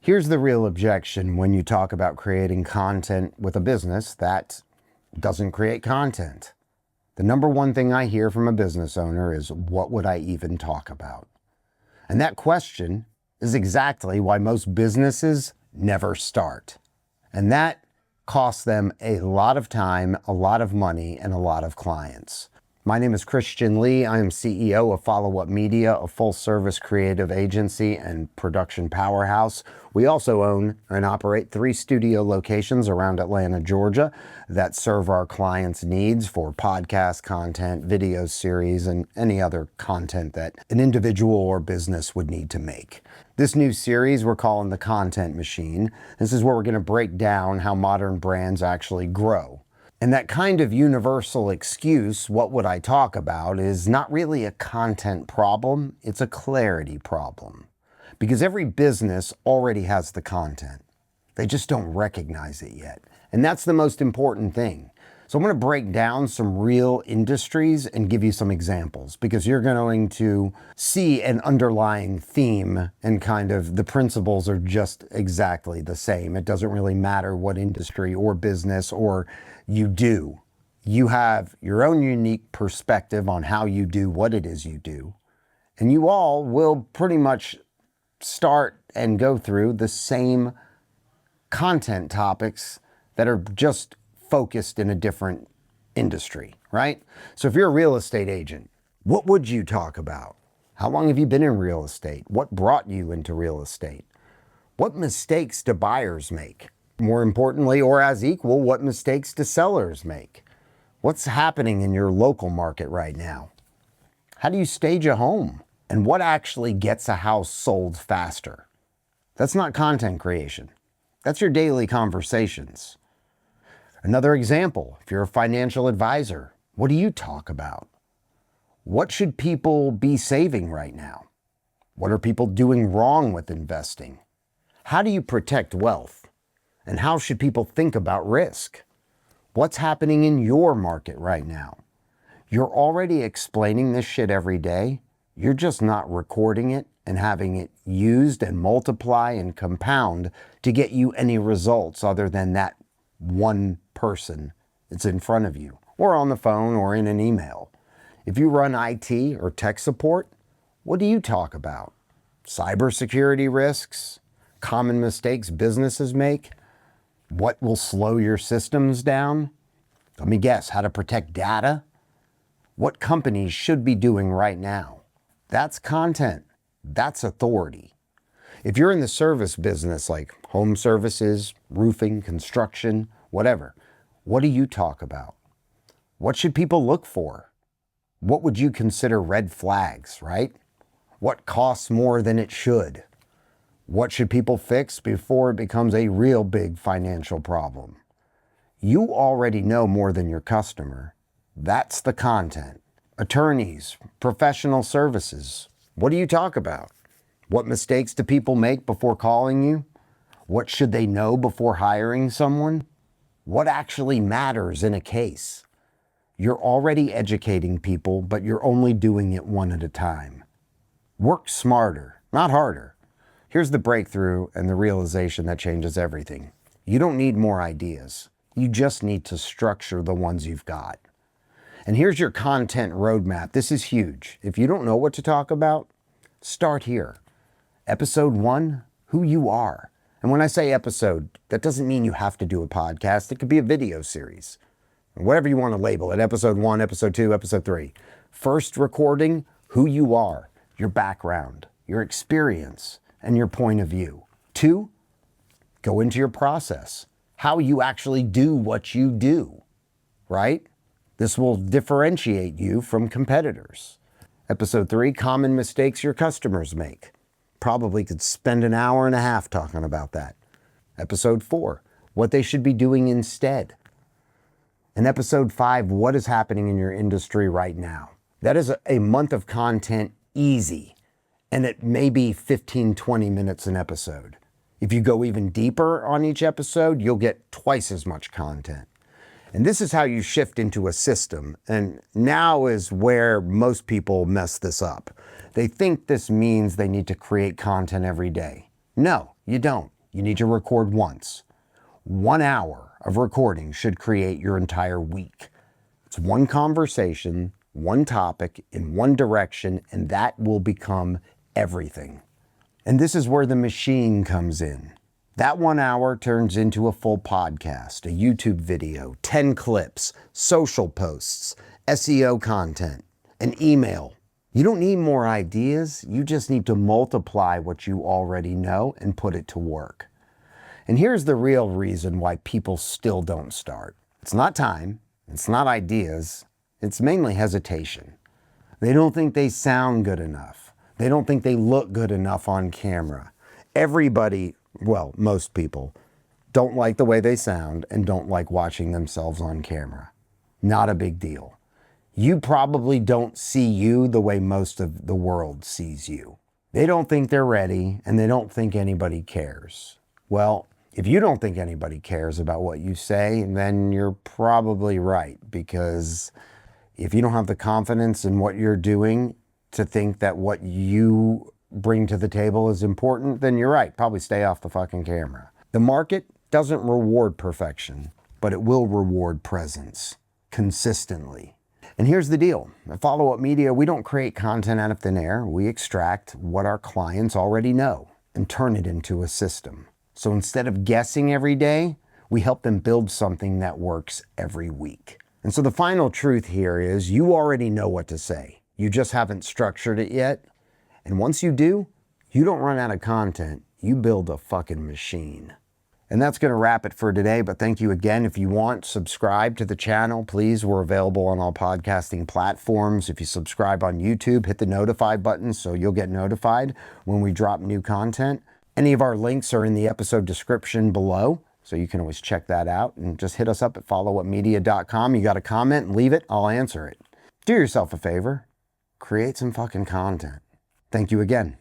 Here's the real objection when you talk about creating content with a business that doesn't create content. The number one thing I hear from a business owner is, what would I even talk about? And that question is exactly why most businesses never start. And that costs them a lot of time, a lot of money, and a lot of clients. My name is Khristian Lee. I am CEO of Follow Up Media, a full-service creative agency and production powerhouse. We also own and operate 3 studio locations around Atlanta, Georgia, that serve our clients' needs for podcast content, video series, and any other content that an individual or business would need to make. This new series we're calling The Content Machine. This is where we're going to break down how modern brands actually grow. And that kind of universal excuse, what would I talk about, is not really a content problem, it's a clarity problem. Because every business already has the content. They just don't recognize it yet. And that's the most important thing. So I'm going to break down some real industries and give you some examples, because you're going to see an underlying theme, and kind of the principles are just exactly the same. It doesn't really matter what industry or business or you do. You have your own unique perspective on how you do what it is you do. And you all will pretty much start and go through the same content topics that are just focused in a different industry, right? So if you're a real estate agent, what would you talk about? How long have you been in real estate? What brought you into real estate? What mistakes do buyers make? More importantly, or as equal, what mistakes do sellers make? What's happening in your local market right now? How do you stage a home? And what actually gets a house sold faster? That's not content creation. That's your daily conversations. Another example, if you're a financial advisor, what do you talk about? What should people be saving right now? What are people doing wrong with investing? How do you protect wealth? And how should people think about risk? What's happening in your market right now? You're already explaining this shit every day. You're just not recording it and having it used and multiply and compound to get you any results other than that one person that's in front of you, or on the phone, or in an email. If you run IT or tech support, what do you talk about? Cybersecurity risks? Common mistakes businesses make? What will slow your systems down? Let me guess, how to protect data? What companies should be doing right now? That's content. That's authority. If you're in the service business, like home services, roofing, construction, whatever, what do you talk about? What should people look for? What would you consider red flags, right? What costs more than it should? What should people fix before it becomes a real big financial problem? You already know more than your customer. That's the content. Attorneys, professional services, what do you talk about? What mistakes do people make before calling you? What should they know before hiring someone? What actually matters in a case? You're already educating people, but you're only doing it one at a time. Work smarter, not harder. Here's the breakthrough and the realization that changes everything. You don't need more ideas. You just need to structure the ones you've got. And here's your content roadmap. This is huge. If you don't know what to talk about, start here. Episode 1, who you are. And when I say episode, that doesn't mean you have to do a podcast. It could be a video series. Whatever you want to label it, episode 1, episode 2, episode 3. First recording, who you are, your background, your experience, and your point of view. 2, go into your process, how you actually do what you do, right? This will differentiate you from competitors. Episode 3, common mistakes your customers make. Probably could spend an hour and a half talking about that. Episode 4, what they should be doing instead. And episode 5, what is happening in your industry right now. That is a month of content easy. And it may be 15, 20 minutes an episode. If you go even deeper on each episode, you'll get twice as much content. And this is how you shift into a system. And now is where most people mess this up. They think this means they need to create content every day. No, you don't. You need to record once. 1 hour of recording should create your entire week. It's one conversation, one topic, in one direction, and that will become everything. And this is where the machine comes in. That 1 hour turns into a full podcast, a YouTube video, 10 clips, social posts, SEO content, an email. You don't need more ideas. You just need to multiply what you already know and put it to work. And here's the real reason why people still don't start. It's not time. It's not ideas. It's mainly hesitation. They don't think they sound good enough. They don't think they look good enough on camera. Everybody, well, most people, don't like the way they sound and don't like watching themselves on camera. Not a big deal. You probably don't see you the way most of the world sees you. They don't think they're ready and they don't think anybody cares. Well, if you don't think anybody cares about what you say, then you're probably right, because if you don't have the confidence in what you're doing to think that what you bring to the table is important, then you're right. Probably stay off the fucking camera. The market doesn't reward perfection, but it will reward presence consistently. And here's the deal. At Follow Up Media, we don't create content out of thin air. We extract what our clients already know and turn it into a system. So instead of guessing every day, we help them build something that works every week. And so the final truth here is you already know what to say. You just haven't structured it yet. And once you do, you don't run out of content. You build a fucking machine. And that's going to wrap it for today. But thank you again. If you want, subscribe to the channel, please. We're available on all podcasting platforms. If you subscribe on YouTube, hit the notify button so you'll get notified when we drop new content. Any of our links are in the episode description below, so you can always check that out. And just hit us up at followupmedia.com. You got a comment, leave it, I'll answer it. Do yourself a favor. Create some fucking content. Thank you again.